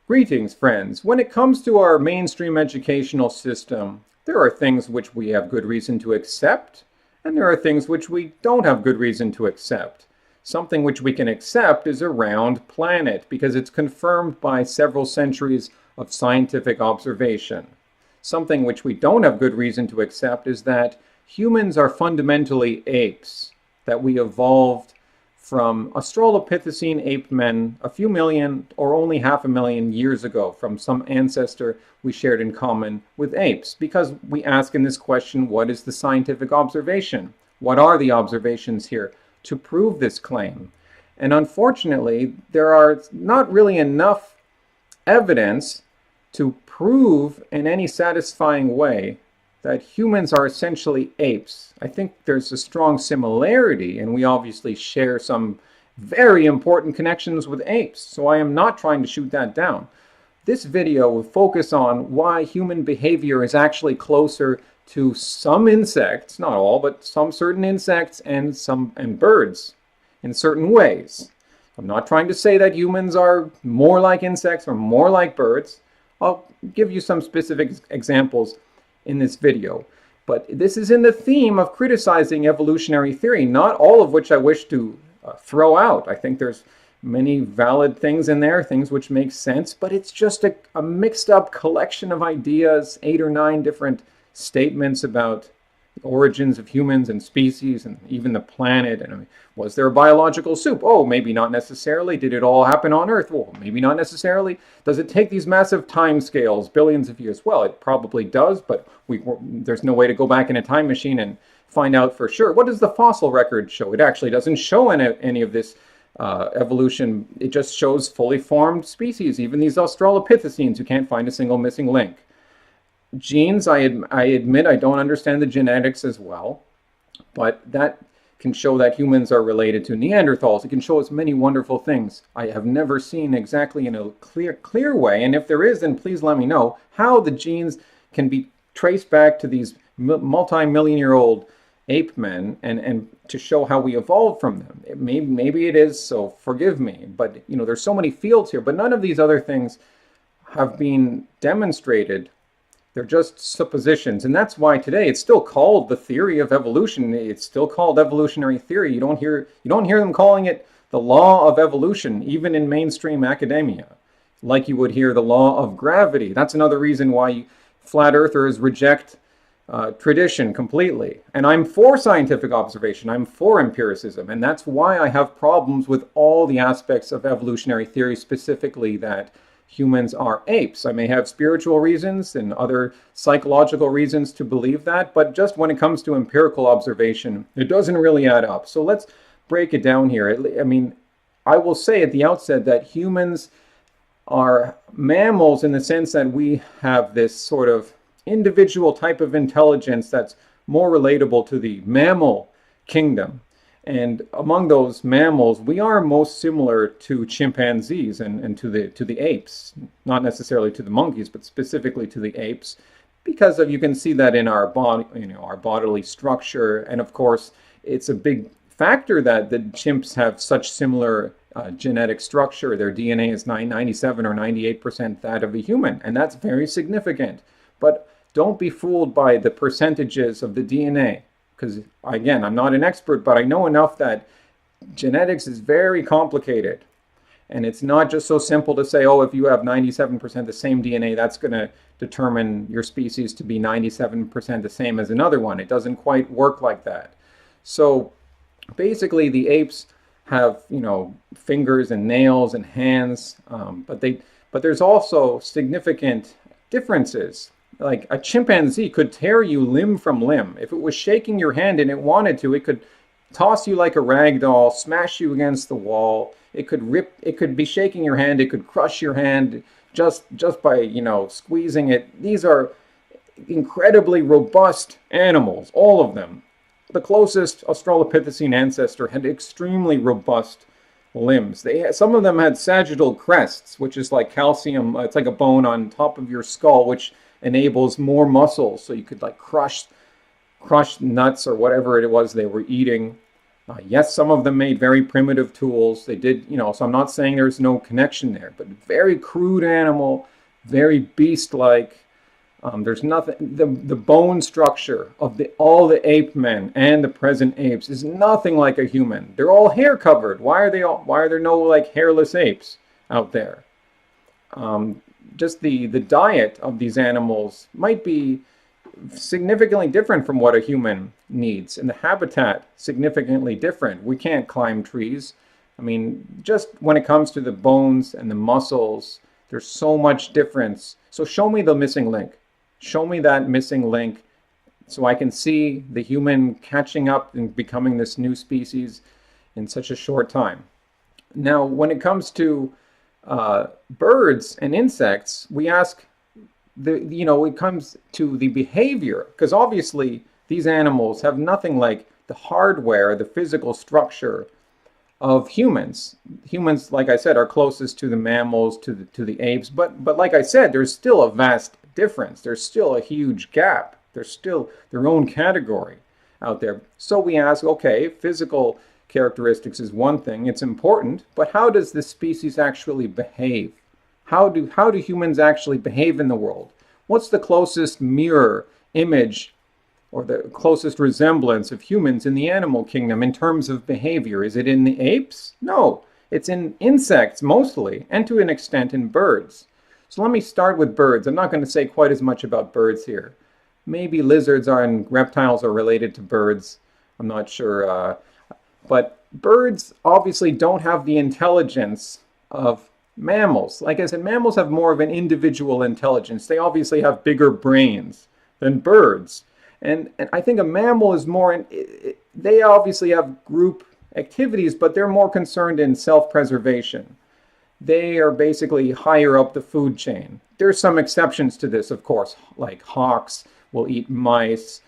Greetings, friends. When it comes to our mainstream educational system, there are things which we have good reason to accept, and there are things which we don't have good reason to accept. Something which we can accept is a round planet because it's confirmed by several centuries of scientific observation. Something which we don't have good reason to accept is that humans are fundamentally apes, that we evolved from Australopithecine ape men a few million or only 500,000 years ago from some ancestor we shared in common with apes. Because we ask in this question, what is the scientific observation? What are the observations here to prove this claim? And unfortunately, there are not really enough evidence to prove in any satisfying way that humans are essentially apes. I think there's a strong similarity, and we obviously share some very important connections with apes, so I am not trying to shoot that down. This video will focus on why human behavior is actually closer to some insects, not all, but some certain insects and birds in certain ways. I'm not trying to say that humans are more like insects or more like birds. I'll give you some specific examples in this video. But this is in the theme of criticizing evolutionary theory, not all of which I wish to throw out. I think there's many valid things in there, things which make sense, but it's just a mixed up collection of ideas, 8 or 9 different statements about the origins of humans and species and even the planet. And I mean, was there a biological soup? Oh, maybe not necessarily. Did it all happen on Earth? Well, maybe not necessarily. Does it take these massive time scales, billions of years? Well, it probably does, but there's no way to go back in a time machine and find out for sure. What does the fossil record show? It actually doesn't show any of this evolution. It just shows fully formed species, even these Australopithecines who can't find a single missing link. Genes, I admit I don't understand the genetics as well, but that can show that humans are related to Neanderthals. It can show us many wonderful things. I have never seen exactly in a clear way, and if there is, then please let me know how the genes can be traced back to these multi-million-year-old ape men and to show how we evolved from them. Maybe it is, so forgive me, but you know, there's so many fields here, but none of these other things have been demonstrated. They're just suppositions, and that's why today it's still called the theory of evolution. It's still called evolutionary theory. You don't hear them calling it the law of evolution, even in mainstream academia, like you would hear the law of gravity. That's another reason why flat earthers reject tradition completely. And I'm for scientific observation. I'm for empiricism, and that's why I have problems with all the aspects of evolutionary theory, specifically that humans are apes. I may have spiritual reasons and other psychological reasons to believe that, but just when it comes to empirical observation, it doesn't really add up. So let's break it down here. I mean, I will say at the outset that humans are mammals in the sense that we have this sort of individual type of intelligence that's more relatable to the mammal kingdom. And among those mammals, we are most similar to chimpanzees and to the apes, not necessarily to the monkeys, but specifically to the apes, because you can see that in our body, our bodily structure, and of course, it's a big factor that the chimps have such similar genetic structure. Their DNA is 97 or 98% that of a human, and that's very significant. But don't be fooled by the percentages of the DNA. Because, again, I'm not an expert, but I know enough that genetics is very complicated. And it's not just so simple to say, oh, if you have 97% the same DNA, that's going to determine your species to be 97% the same as another one. It doesn't quite work like that. So basically, the apes have, fingers and nails and hands, but there's also significant differences. Like a chimpanzee could tear you limb from limb. If it was shaking your hand and it wanted to, it could toss you like a rag doll, smash you against the wall. It could be shaking your hand, it could crush your hand just by, squeezing it. These are incredibly robust animals, all of them. The closest Australopithecine ancestor had extremely robust limbs. Some of them had sagittal crests, which is like calcium. It's like a bone on top of your skull, which enables more muscles, so you could like crush nuts or whatever it was they were eating. Yes, some of them made very primitive tools. They did, so I'm not saying there's no connection there, but very crude animal, very beast-like. There's nothing. The bone structure of all the ape men and the present apes is nothing like a human. They're all hair covered. Why are there no like hairless apes out there? Just the diet of these animals might be significantly different from what a human needs, and the habitat significantly different. We can't climb trees. I mean, just when it comes to the bones and the muscles, there's so much difference. So show me the missing link. Show me that missing link so I can see the human catching up and becoming this new species in such a short time. Now, when it comes to birds and insects, we ask, it comes to the behavior, because obviously these animals have nothing like the hardware, the physical structure of humans. Humans, like I said, are closest to the mammals, to the apes, but like I said, there's still a vast difference. There's still a huge gap. There's still their own category out there. So we ask, okay, physical characteristics is one thing, it's important, but how does this species actually behave? How do humans actually behave in the world? What's the closest mirror image or the closest resemblance of humans in the animal kingdom in terms of behavior? Is it in the apes? No, it's in insects mostly, and to an extent in birds. So let me start with birds. I'm not going to say quite as much about birds here. Maybe lizards and reptiles are related to birds. I'm not sure. But birds obviously don't have the intelligence of mammals. Like I said, mammals have more of an individual intelligence. They obviously have bigger brains than birds. And I think a mammal is more, they obviously have group activities, but they're more concerned in self-preservation. They are basically higher up the food chain. There's some exceptions to this, of course, like hawks will eat mice.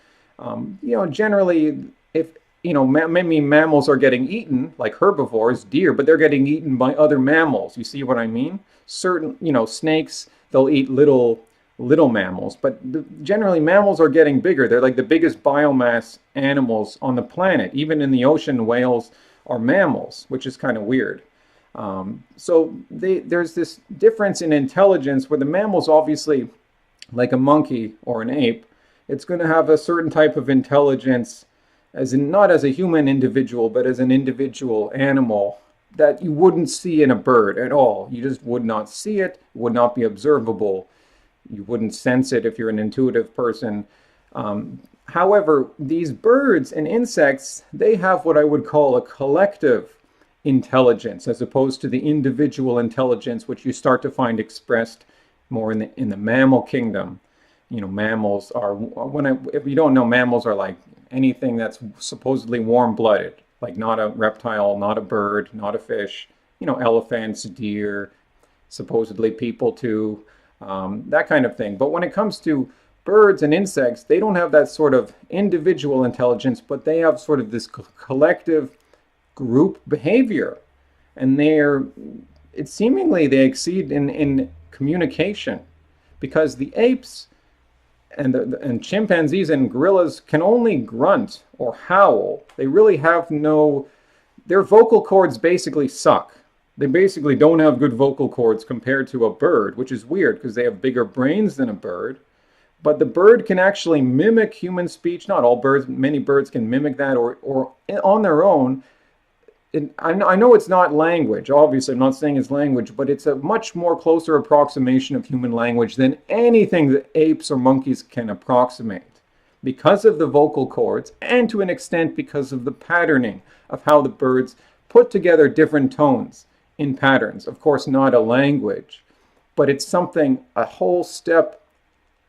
Generally, if many mammals are getting eaten, like herbivores, deer, but they're getting eaten by other mammals. You see what I mean? Certain, snakes, they'll eat little mammals, but generally mammals are getting bigger. They're like the biggest biomass animals on the planet. Even in the ocean, whales are mammals, which is kind of weird. So there's this difference in intelligence where the mammals, obviously, like a monkey or an ape, it's going to have a certain type of intelligence, as in not as a human individual, but as an individual animal that you wouldn't see in a bird at all. You just would not see it, would not be observable. You wouldn't sense it if you're an intuitive person. However, these birds and insects, they have what I would call a collective intelligence as opposed to the individual intelligence which you start to find expressed more in the mammal kingdom. Mammals are, if you don't know, mammals are like anything that's supposedly warm-blooded, like not a reptile, not a bird, not a fish, elephants, deer, supposedly people too, that kind of thing. But when it comes to birds and insects, they don't have that sort of individual intelligence, but they have sort of this collective group behavior, and it's seemingly they exceed in communication, because the apes and chimpanzees and gorillas can only grunt or howl. They really have their vocal cords basically suck. They basically don't have good vocal cords compared to a bird, which is weird because they have bigger brains than a bird. But the bird can actually mimic human speech. Not all birds, many birds can mimic that or on their own. I know it's not language, obviously I'm not saying it's language, but it's a much more closer approximation of human language than anything that apes or monkeys can approximate, because of the vocal cords and to an extent because of the patterning of how the birds put together different tones in patterns. Of course, not a language, but it's something a whole step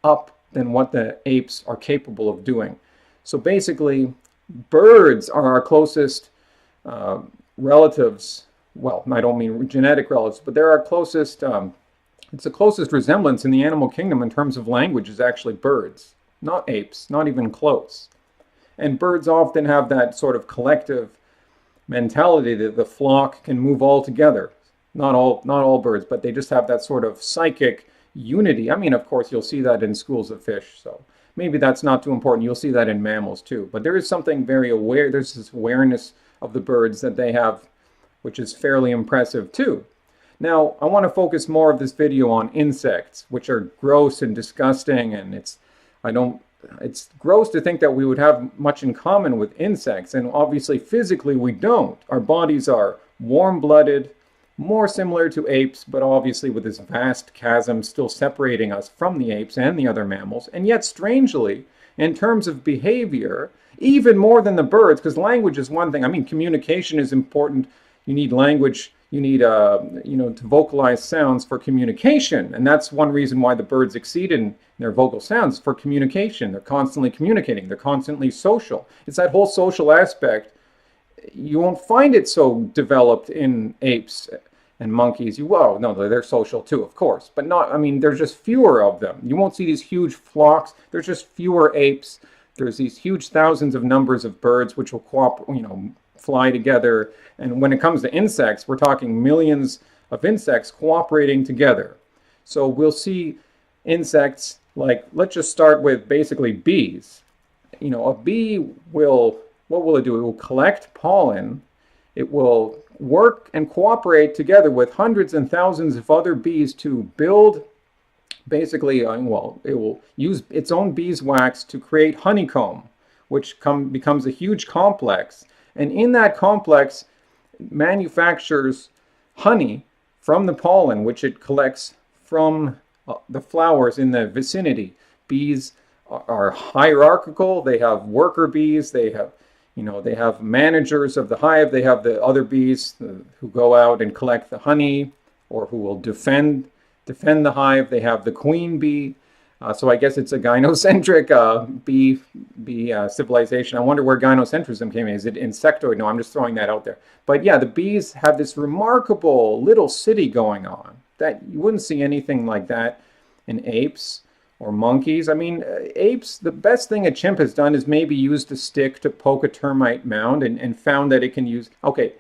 up than what the apes are capable of doing. So basically, birds are our closest relatives. Well, I don't mean genetic relatives, but they're our closest, it's the closest resemblance in the animal kingdom in terms of language is actually birds, not apes, not even close. And birds often have that sort of collective mentality that the flock can move all together. Not all birds, but they just have that sort of psychic unity. I mean, of course, you'll see that in schools of fish, so maybe that's not too important. You'll see that in mammals too. But there is something very aware, there's this awareness of the birds that they have, which is fairly impressive too. Now, I want to focus more of this video on insects, which are gross and disgusting, and it's gross to think that we would have much in common with insects, and obviously physically we don't. Our bodies are warm-blooded, more similar to apes, but obviously with this vast chasm still separating us from the apes and the other mammals. And yet, strangely, in terms of behavior, even more than the birds, because language is one thing. I mean, communication is important. You need language. You need, to vocalize sounds for communication. And that's one reason why the birds exceed in their vocal sounds, for communication. They're constantly communicating. They're constantly social. It's that whole social aspect. You won't find it so developed in apes and monkeys. No, they're social too, of course. But not, I mean, there's just fewer of them. You won't see these huge flocks. There's just fewer apes. There's these huge thousands of numbers of birds which will fly together. And when it comes to insects, we're talking millions of insects cooperating together. So we'll see insects like, let's just start with basically bees. A bee what will it do? It will collect pollen. It will work and cooperate together with hundreds and thousands of other bees to build, basically, it will use its own beeswax to create honeycomb, which becomes a huge complex. And in that complex, manufactures honey from the pollen, which it collects from the flowers in the vicinity. Bees are hierarchical. They have worker bees. They have managers of the hive. They have the other bees who go out and collect the honey, or who will defend the hive. They have the queen bee. So I guess it's a gynocentric bee civilization. I wonder where gynocentrism came in. Is it insectoid? No, I'm just throwing that out there. But yeah, the bees have this remarkable little city going on that you wouldn't see anything like that in apes or monkeys. I mean, apes, the best thing a chimp has done is maybe used a stick to poke a termite mound and found that it can use... Okay,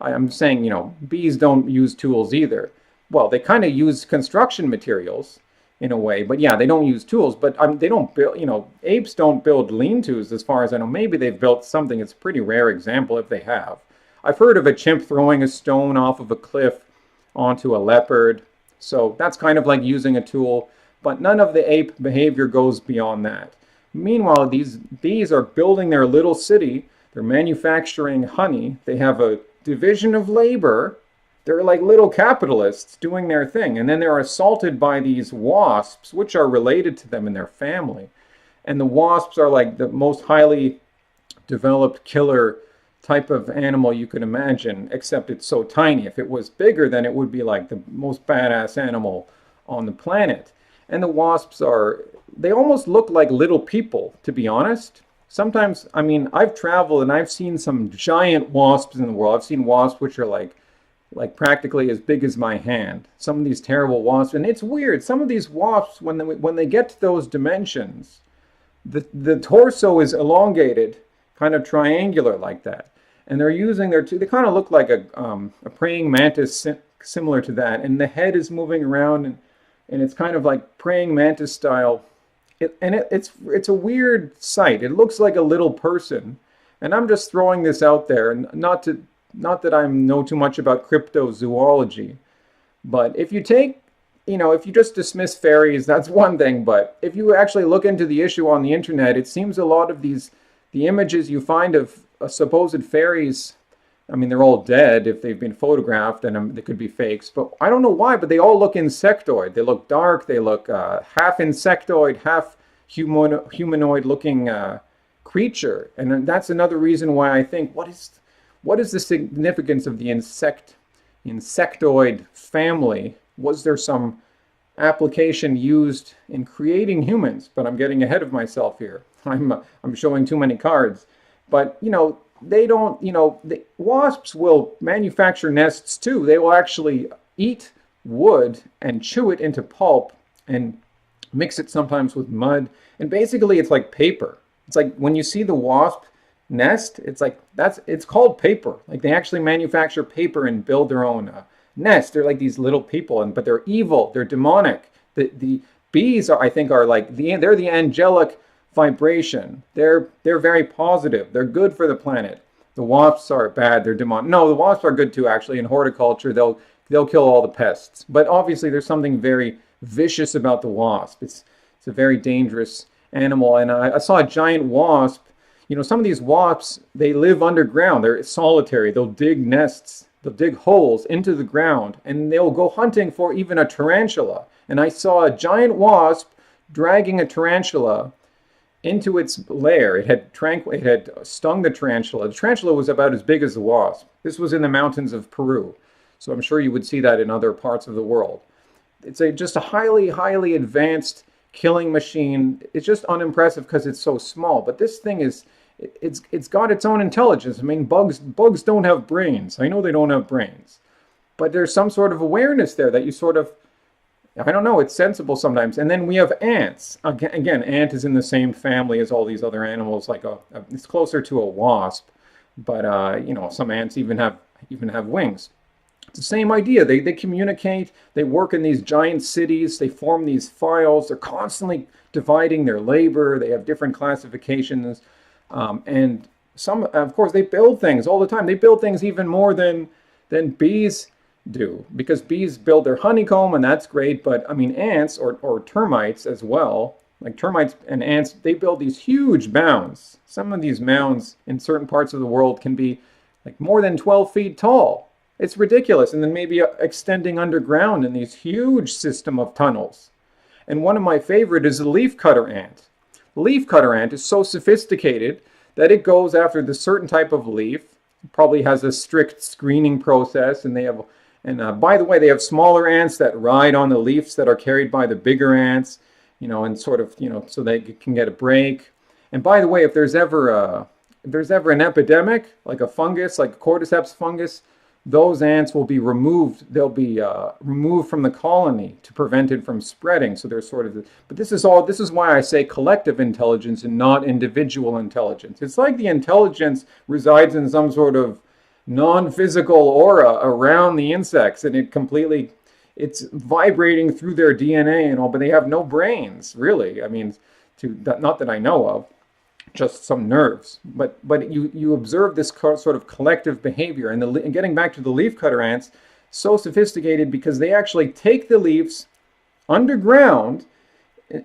I'm saying, bees don't use tools either. Well, they kind of use construction materials in a way, but yeah, they don't use tools. But they don't build, apes don't build lean-tos as far as I know. Maybe they've built something. It's a pretty rare example if they have. I've heard of a chimp throwing a stone off of a cliff onto a leopard. So that's kind of like using a tool. But none of the ape behavior goes beyond that. Meanwhile, these bees are building their little city. They're manufacturing honey. They have a division of labor. They're like little capitalists doing their thing. And then they're assaulted by these wasps, which are related to them in their family. And the wasps are like the most highly developed killer type of animal you could imagine, except it's so tiny. If it was bigger, then it would be like the most badass animal on the planet. And the wasps they almost look like little people, to be honest. Sometimes, I mean, I've traveled and I've seen some giant wasps in the world. I've seen wasps which are like practically as big as my hand. Some of these terrible wasps, and it's weird. Some of these wasps, when they get to those dimensions, the torso is elongated, kind of triangular like that. And they're using they kind of look like a praying mantis similar to that. And the head is moving around and it's kind of like praying mantis style. It's a weird sight. It looks like a little person. And I'm just throwing this out there, and not that I know too much about cryptozoology, but if you take, if you just dismiss fairies, that's one thing. But if you actually look into the issue on the internet, it seems a lot of the images you find of supposed fairies, I mean, they're all dead if they've been photographed, and they could be fakes. But I don't know why, but they all look insectoid. They look dark. They look half insectoid, half humanoid-looking creature. And that's another reason why I think, what is the significance of the insectoid family? Was there some application used in creating humans? But I'm getting ahead of myself here. I'm showing too many cards. But, they don't, the wasps will manufacture nests too. They will actually eat wood and chew it into pulp and mix it sometimes with mud. And basically it's like paper. It's like when you see the wasp nest, it's called paper. Like they actually manufacture paper and build their own nest. They're like these little people, but they're evil. They're demonic. The bees are like they're the angelic vibration. They're very positive. They're good for the planet. The wasps are bad. They're demonic. No, the wasps are good too, actually. In horticulture, they'll kill all the pests. But obviously, there's something very vicious about the wasp. It's a very dangerous animal. And I saw a giant wasp. You know, some of these wasps, they live underground. They're solitary. They'll dig nests. They'll dig holes into the ground, and they'll go hunting for even a tarantula. And I saw a giant wasp dragging a tarantula into its lair. It had stung the tarantula. The tarantula was about as big as the wasp. This was in the mountains of Peru. So I'm sure you would see that in other parts of the world. It's just a highly, highly advanced killing machine. It's just unimpressive because it's so small. But this thing it's got its own intelligence. I mean, bugs don't have brains. I know they don't have brains. But there's some sort of awareness there that you sort of, I don't know, it's sensible sometimes. And then we have ants. Again, ant is in the same family as all these other animals. It's closer to a wasp, but you know, some ants even have wings. It's the same idea. They communicate. They work in these giant cities. They form these files. They're constantly dividing their labor. They have different classifications, and some, of course, they build things all the time. They build things even more than bees do, because bees build their honeycomb, and that's great. But I mean, ants or termites as well, like termites and ants, they build these huge mounds. Some of these mounds in certain parts of the world can be like more than 12 feet tall. It's ridiculous. And then maybe extending underground in these huge system of tunnels. And one of my favorite is the leafcutter ant. The leafcutter ant is so sophisticated that it goes after the certain type of leaf. It probably has a strict screening process, and by the way, they have smaller ants that ride on the leaves that are carried by the bigger ants, you know, and sort of, you know, so they can get a break. And by the way, if there's ever an epidemic, like a fungus, like cordyceps fungus, those ants will be removed. They'll be removed from the colony to prevent it from spreading. So there's sort of, but this is why I say collective intelligence and not individual intelligence. It's like the intelligence resides in some sort of non-physical aura around the insects, and it's vibrating through their DNA and all, but they have no brains, really. I mean, not that I know of. Just some nerves, but you observe this sort of collective behavior. And getting back to the leafcutter ants, so sophisticated because they actually take the leaves underground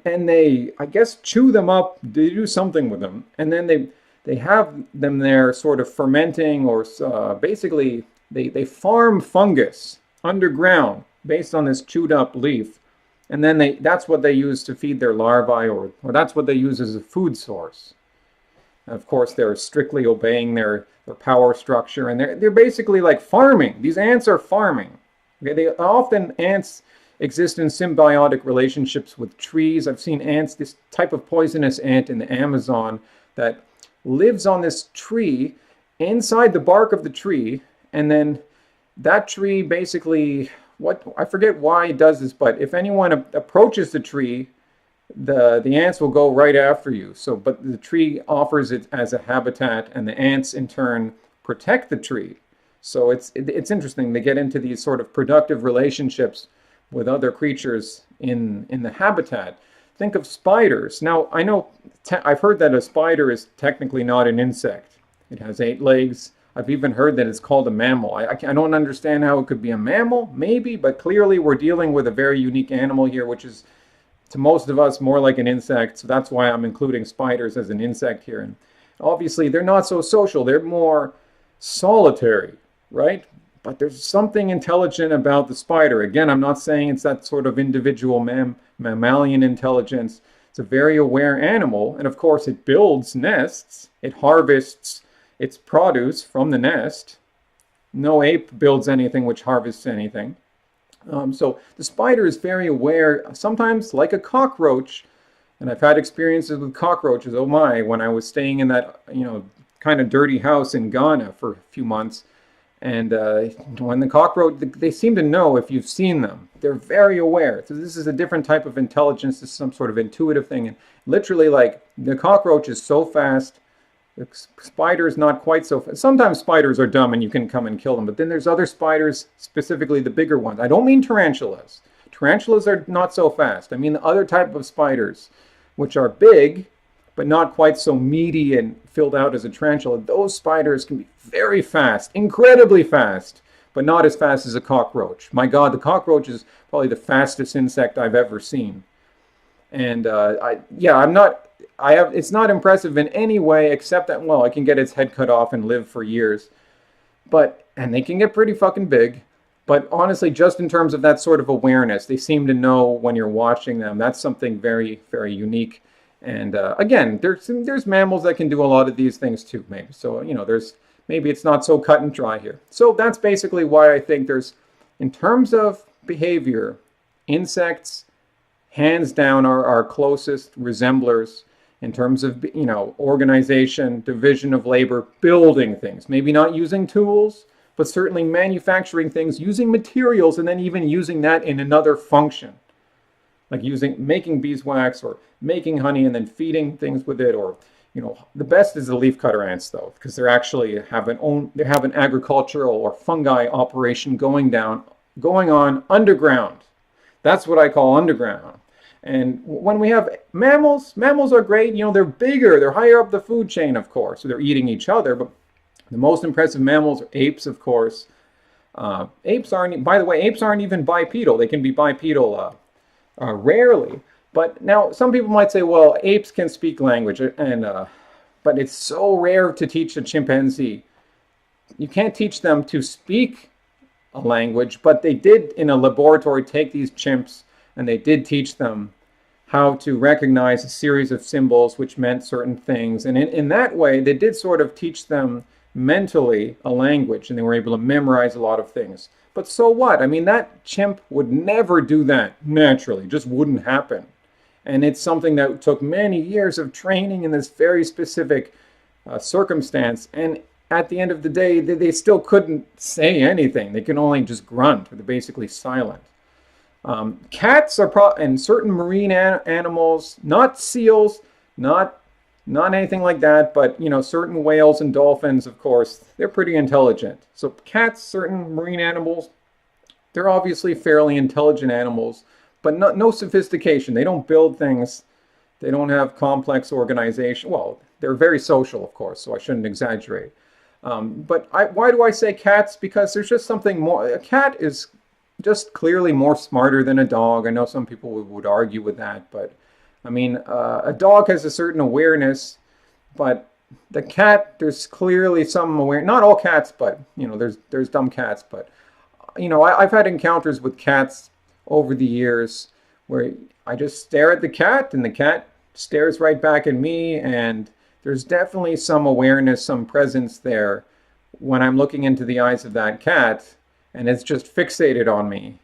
and they, I guess, chew them up. They do something with them, and then they have them there sort of fermenting, or basically they farm fungus underground based on this chewed up leaf, and then that's what they use to feed their larvae, or that's what they use as a food source. Of course, they're strictly obeying their power structure, and they're basically like farming. These ants are farming. Okay, ants exist in symbiotic relationships with trees. I've seen ants, this type of poisonous ant in the Amazon that lives on this tree, inside the bark of the tree, and then that tree basically, I forget why it does this, but if anyone approaches the tree, the ants will go right after you. But the tree offers it as a habitat, and the ants in turn protect the tree. So it's interesting. They get into these sort of productive relationships with other creatures in the habitat. Think of spiders. Now, I know I've heard that a spider is technically not an insect. It has 8 legs. I've even heard that it's called a mammal. I don't understand how it could be a mammal, maybe, but clearly we're dealing with a very unique animal here, which is to most of us more like an insect. So that's why I'm including spiders as an insect here. And obviously they're not so social. They're more solitary, right? But there's something intelligent about the spider. Again, I'm not saying it's that sort of individual mammalian intelligence. It's a very aware animal. And of course it builds nests. It harvests its produce from the nest. No ape builds anything which harvests anything. So the spider is very aware, sometimes like a cockroach, and I've had experiences with cockroaches, oh my, when I was staying in that, you know, kind of dirty house in Ghana for a few months, and when the cockroach, they seem to know if you've seen them. They're very aware. So this is a different type of intelligence. This is some sort of intuitive thing, and literally, like, the cockroach is so fast. The spider is not quite so fast. Sometimes spiders are dumb and you can come and kill them, but then there's other spiders, specifically the bigger ones. I don't mean tarantulas. Tarantulas are not so fast. I mean the other type of spiders, which are big, but not quite so meaty and filled out as a tarantula. Those spiders can be very fast, incredibly fast, but not as fast as a cockroach. My God, the cockroach is probably the fastest insect I've ever seen. And it's not impressive in any way except that, well, I can get its head cut off and live for years. And they can get pretty fucking big. But honestly, just in terms of that sort of awareness, they seem to know when you're watching them. That's something very, very unique. And again, there's mammals that can do a lot of these things too, maybe. So, maybe it's not so cut and dry here. So that's basically why I think in terms of behavior, insects, hands down, are our closest resemblers in terms of, organization, division of labor, building things. Maybe not using tools, but certainly manufacturing things, using materials, and then even using that in another function. Like making beeswax or making honey and then feeding things with it. Or, the best is the leafcutter ants, though, because they have an agricultural or fungi operation going on underground. That's what I call underground. And when we have mammals are great. They're bigger, they're higher up the food chain, of course. So they're eating each other. But the most impressive mammals are apes, of course. Apes aren't even bipedal. They can be bipedal rarely. But now some people might say, well, apes can speak language, but it's so rare to teach a chimpanzee. You can't teach them to speak a language, but they did in a laboratory take these chimps and they did teach them how to recognize a series of symbols which meant certain things. And in that way, they did sort of teach them mentally a language, and they were able to memorize a lot of things. But so what? I mean, that chimp would never do that naturally. It just wouldn't happen. And it's something that took many years of training in this very specific circumstance. And at the end of the day, they still couldn't say anything. They can only just grunt. They're basically silent. Cats are and certain marine animals, not seals, not anything like that, but certain whales and dolphins, of course, they're pretty intelligent. So cats, certain marine animals, they're obviously fairly intelligent animals, but no sophistication. They don't build things. They don't have complex organization. Well, they're very social, of course, so I shouldn't exaggerate. But why do I say cats? Because there's just something more. A cat is just clearly more smarter than a dog. I know some people would argue with that, but I mean, a dog has a certain awareness, but the cat, there's clearly some awareness. Not all cats, but there's dumb cats. But I've had encounters with cats over the years where I just stare at the cat, and the cat stares right back at me, and there's definitely some awareness, some presence there when I'm looking into the eyes of that cat, and it's just fixated on me.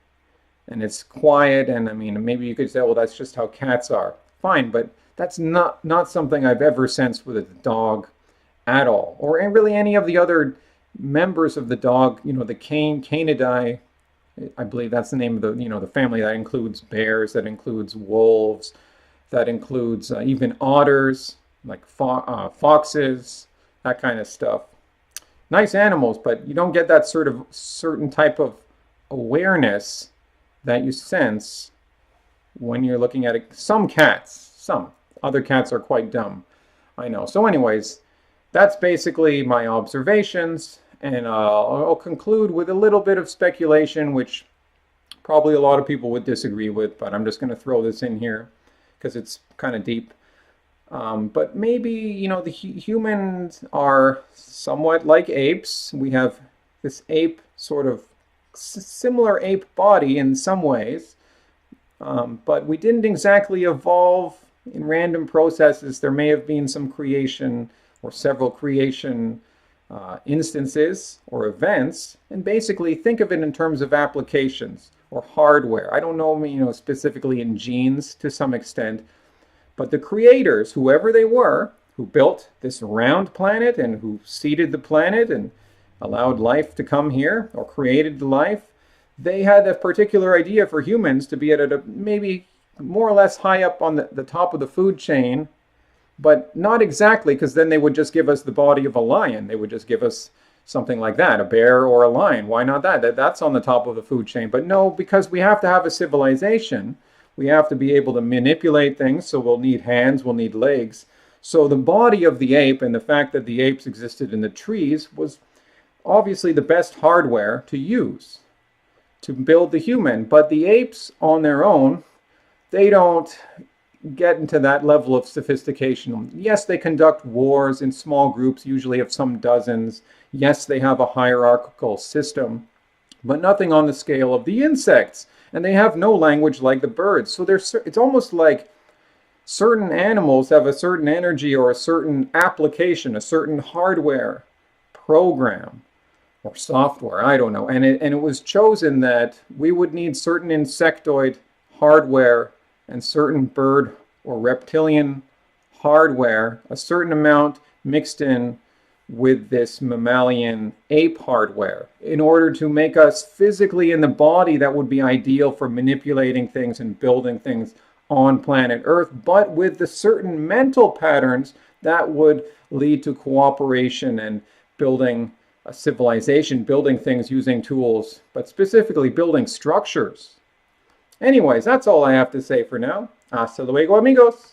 And it's quiet, and I mean, maybe you could say, well, that's just how cats are. Fine, but that's not something I've ever sensed with a dog at all. Or really any of the other members of the dog, the Canidae, I believe that's the name of the family. That includes bears, that includes wolves, that includes even otters, like foxes, that kind of stuff. Nice animals, but you don't get that sort of certain type of awareness that you sense when you're looking at it. Some other cats are quite dumb, I know. So anyways, that's basically my observations, and I'll conclude with a little bit of speculation, which probably a lot of people would disagree with, but I'm just going to throw this in here because it's kind of deep. But maybe, the humans are somewhat like apes. We have this ape sort of similar ape body in some ways, but we didn't exactly evolve in random processes. There may have been some creation or several creation instances or events, and basically think of it in terms of applications or hardware. I don't know, specifically in genes to some extent, but the creators, whoever they were, who built this round planet and who seeded the planet and allowed life to come here, or created the life, they had a particular idea for humans to be at a maybe more or less high up on the top of the food chain, but not exactly, because then they would just give us the body of a lion. They would just give us something like that, a bear or a lion. Why not that? That's on the top of the food chain. But no, because we have to have a civilization. We have to be able to manipulate things, so we'll need hands, we'll need legs. So the body of the ape and the fact that the apes existed in the trees was obviously the best hardware to use to build the human. But the apes on their own, they don't get into that level of sophistication. Yes, they conduct wars in small groups, usually of some dozens. Yes, they have a hierarchical system, but nothing on the scale of the insects. And they have no language like the birds. So it's almost like certain animals have a certain energy or a certain application, a certain hardware program or software, I don't know. And it was chosen that we would need certain insectoid hardware and certain bird or reptilian hardware, a certain amount mixed in with this mammalian ape hardware in order to make us physically in the body that would be ideal for manipulating things and building things on planet Earth, but with the certain mental patterns that would lead to cooperation and building a civilization, building things using tools, but specifically building structures. Anyways, that's all I have to say for now. Hasta luego, amigos.